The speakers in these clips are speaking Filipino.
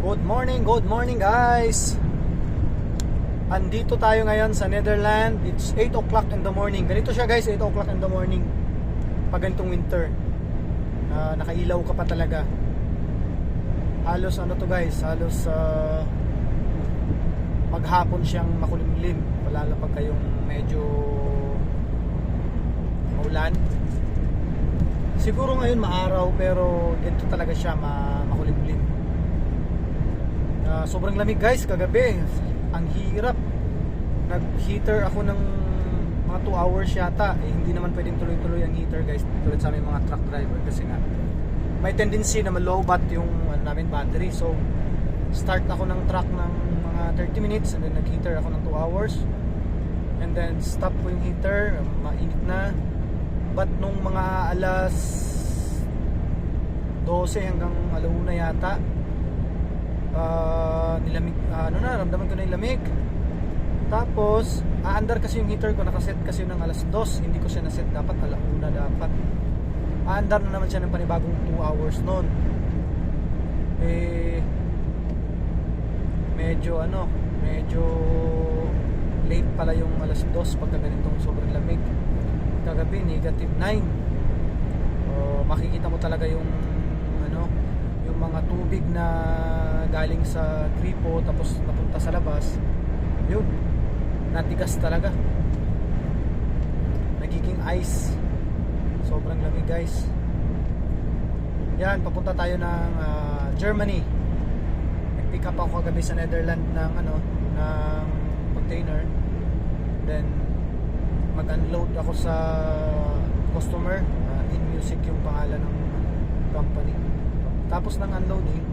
Good morning guys. Andito tayo ngayon sa Netherlands. It's 8 o'clock in the morning. Ganito siya guys, 8 o'clock in the morning. Pag ganitong winter, nakailaw ka pa talaga. Halos ano to guys, halos maghapon siyang makulimlim. Wala lang pag kayong medyo maulan. Siguro ngayon maaraw, pero ganito talaga siya makulimlim. Sobrang lamig guys kagabi. Ang hirap. Nag-heater ako ng mga 2 hours yata. Hindi naman pwedeng tuloy-tuloy ang heater guys. Tulad sa aming mga truck driver kasi nga may tendency na ma-lowbat yung namin battery. So start ako ng truck ng mga 30 minutes and then nag-heater ako ng 2 hours. And then stop ko yung heater. Mainit na. But nung mga alas 12 hanggang alauna yata, nilamig, ramdaman ko na yung lamig. Tapos aandar kasi yung heater ko, nakaset kasi ng alas 2. Hindi ko siya naset, dapat alauna dapat. Aandar na naman siya ng panibagong 2 hours noon. Medyo late pala yung alas 2 pagka ganitong sobrang lamig. Kagabi negative 9. Makikita mo talaga yung mga tubig na galing sa gripo tapos napunta sa labas. Yun, natigas talaga, nagiging ice. Sobrang lamig guys. Yan, papunta tayo ng Germany. Nag-pick up ako kagabi sa Netherlands ng container. Then mag-unload ako sa customer. InMusic yung pangalan ng company. Tapos ng unloading,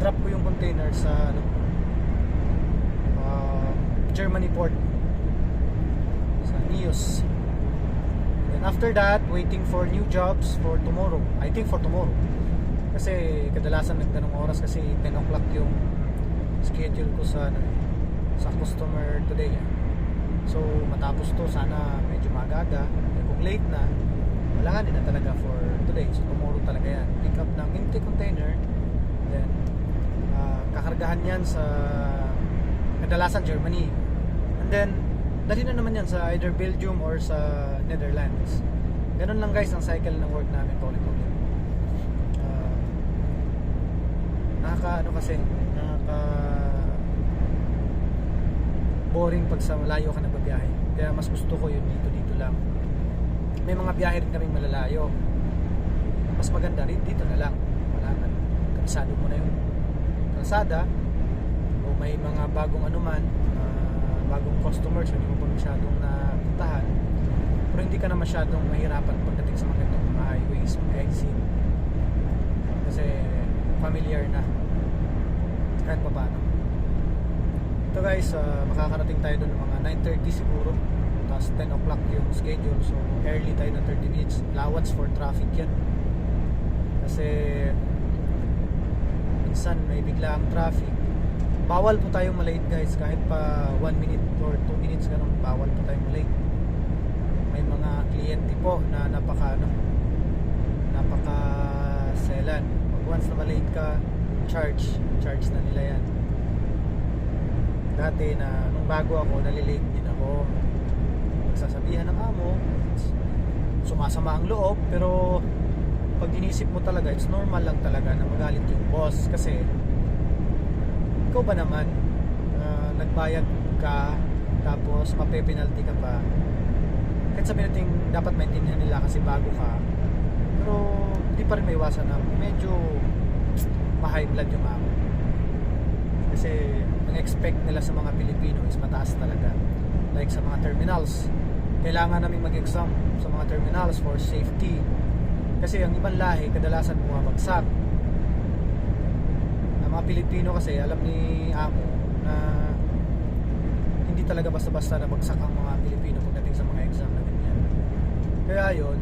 drop ko yung container sa Germany port, sa Neos. And after that, waiting for new jobs for tomorrow. I think for tomorrow. Kasi kadalasan nagganong oras kasi 10 o'clock yung schedule ko sa customer today. So matapos to, sana medyo magaga. Kung late na, wala din na talaga for today. So tomorrow talaga yan. Pick up ng empty container. Then kakargahan yan sa kadalasan Germany. And then dali na naman yan sa either Belgium or sa Netherlands. Ganun lang guys ang cycle ng work namin paulit-ulit. Nakaka boring pag sa malayo ka nagbabiyahe. Kaya mas gusto ko yun dito lang. May mga biyahe rin kaming malalayo. Mas maganda rin dito na lang. Wala na, kalsado mo na yung kalsada. O may mga bagong bagong customers, hindi mo pa masyadong napuntahan. Pero hindi ka na masyadong mahirapan pagdating sa mga highways, mga exit. Kasi familiar na kahit pa paano. Ito guys, makakarating tayo doon ng mga 9:30 siguro. Tapos 10 o'clock yung schedule. So early tayo ng 30 minutes. Allowance for traffic yan. Kasi minsan may bigla ang traffic. Bawal po tayong malate guys. Kahit pa 1 minute or 2 minutes ganun, bawal po tayong malate. May mga kliyente po na napaka selan. Pag once na malate ka, charge na nila yan. Dati nung bago ako, nalilate din ako. Sasabihan ng amo, sumasama ang loob, pero pag inisip mo talaga, it's normal lang talaga na magalit yung boss kasi ikaw ba naman nagbayad ka tapos mape-penalty ka pa. Kahit sabihin natin dapat maintindihan nila kasi bago ka, pero hindi pa rin maiwasan na medyo ma-high blood yung amo kasi ang expect nila sa mga Pilipino is mataas talaga. Like sa mga terminals, kailangan namin mag-exam sa mga terminals for safety. Kasi ang ibang lahi kadalasan bumabagsak. Ang mga Pilipino kasi alam ni amo na hindi talaga basta-basta na bagsak ang mga Pilipino pagdating sa mga exam na ganyan. Kaya yun,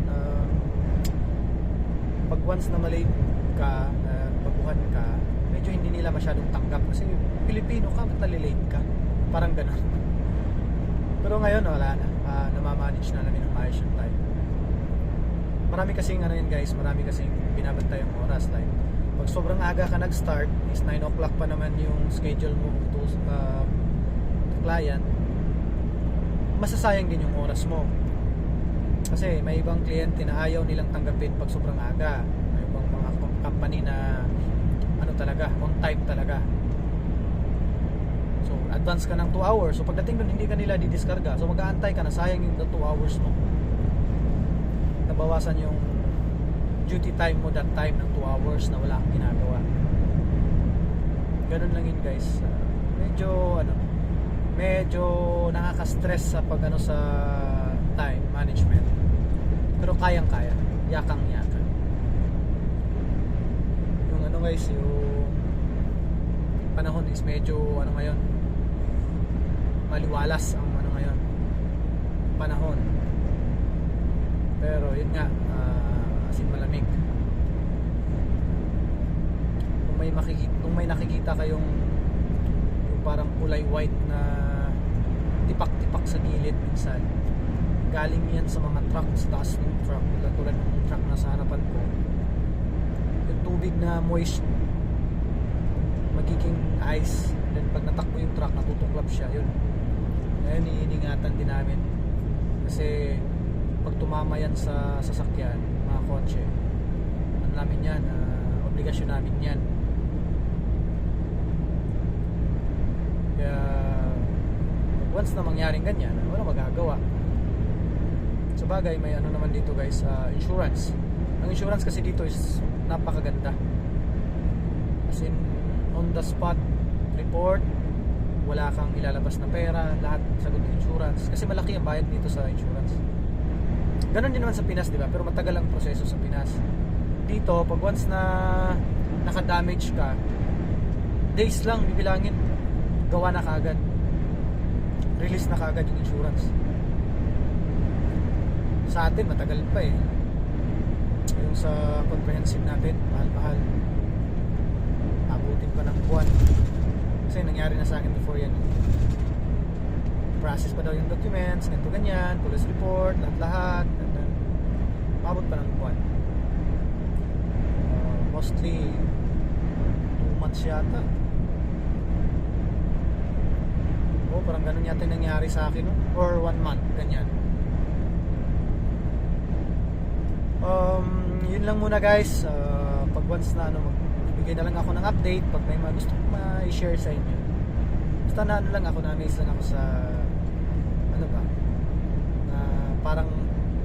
pag once na malate ka, baguhan ka, medyo hindi nila masyadong tanggap kasi Pilipino ka, ba't nalilate ka? Parang gano'n. Pero ngayon wala na, namamanage na namin ang maayos yung time. Marami kasing yun guys, marami kasing binabantay ang oras. Like Pag sobrang aga ka nag-start, is 9 o'clock pa naman yung schedule mo to client, masasayang din yung oras mo. Kasi may ibang kliyente na ayaw nilang tanggapin pag sobrang aga. May ibang mga company na ano talaga, on time talaga. So advance ka ng 2 hours. So pagdating doon hindi ka nila didiskarga. So mag-aantay ka na, sayang yung 2 hours mo. Nabawasan yung duty time mo that time ng 2 hours na wala kang ginagawa. Ganun lang yun guys. Medyo nakaka-stress sa pag sa time management. Pero kayang-kaya. Yakang-yakan. Yung guys, yung panahon is medyo ngayon, maliwalas ang ngayon panahon. Pero yun nga, asin malamig. Kung may nakikita kayong yung parang kulay white na tipak-tipak sa gilid minsan, galing yan sa mga truck, sa taas ng truck, tulad ng truck na sa harapan ko. Yung tubig na moist, magiging ice, then pag natakbo yung truck, natutuklap siya. Yun, ngayon iingatan din namin kasi pag tumama yan sa sasakyan, mga kotse, ano namin yan, obligasyon namin yan. Kaya once na mangyaring ganyan, wala magagawa. Sa bagay, may naman dito guys, insurance. Ang insurance kasi dito is napakaganda. As in, on the spot report, wala kang ilalabas na pera, lahat sagot ng insurance. Kasi malaki ang bayad dito sa insurance. Ganon din naman sa Pinas, di ba? Pero matagal ang proseso sa Pinas. Dito, pag once na naka-damage ka, days lang bibilangin, gawa na kaagad. Release na kaagad yung insurance. Sa atin, matagal pa eh. Yung sa comprehensive natin, mahal-mahal. Abutin pa ng buwan. Kasi nangyari na sa akin before yan. Process pa daw yung documents, ganito ganyan, police report, lahat-lahat. Mabot pa ng buwan. Mostly 2 months yata. Parang ganun yata yung nangyari sa akin, no? Or 1 month, ganyan. Yun lang muna guys. Pag once na magbibigay na lang ako ng update pag may mga gusto kong ma-share sa inyo. Basta na lang ako, na-amaze lang ako sa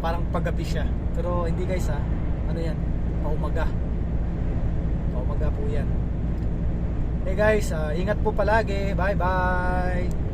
parang paggabi siya. Pero hindi guys, yan, paumaga po yan. Hey guys, ingat po palagi. Bye bye.